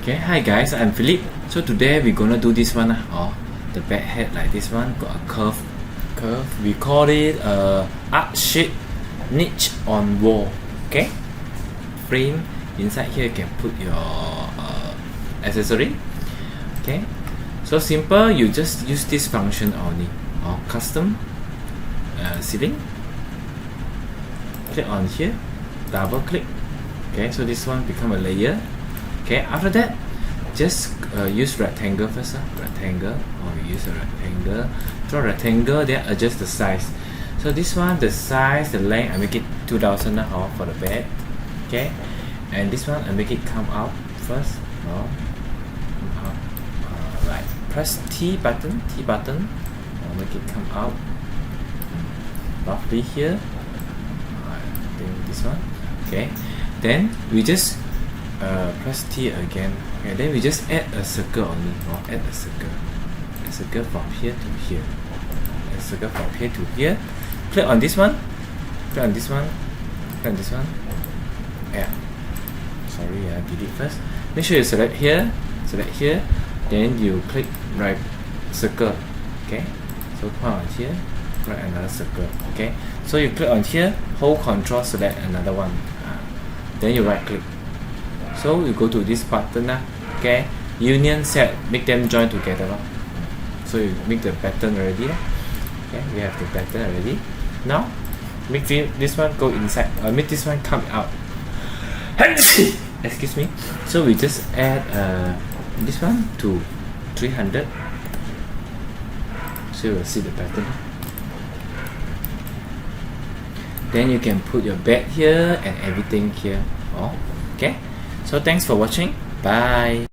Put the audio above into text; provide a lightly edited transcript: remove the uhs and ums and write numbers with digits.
Okay, hi guys, I'm Philip. So today we're gonna do this one. The back head like this one got a curve. We call it arch shape niche on wall. Okay, frame inside here you can put your accessory. Okay, so simple. You just use this function only. Custom ceiling. Click on here, double click. Okay, so this one become a layer. Okay, after that, just use rectangle first. Rectangle, or use a rectangle. Draw rectangle, then adjust the size. So this one, the size, the length, I make it 2000 for the bed. Okay, and this one I make it come out first. Right. Press T button. I'll make it come out roughly here. I think this one. Okay, then we just press T again. Okay, then we just add a circle only. Add a circle from here to here. A circle from here to here. Click on this one. Click on this one. Click on this one. Yeah. Sorry, delete first. Make sure you select here. Select here. Then you click right circle. Okay. So point on here. Right another circle. Okay. So you click on here. Hold Control. Select another one. Then you right click. So you go to this button. Okay. Union set. Make them join together. So you make the pattern already. Okay. We have the pattern already. Now make this one go inside. Make this one come out. Excuse me. So we just add this one to 300. So you will see the pattern. Then you can put your bed here and everything here. Okay. So thanks for watching. Bye.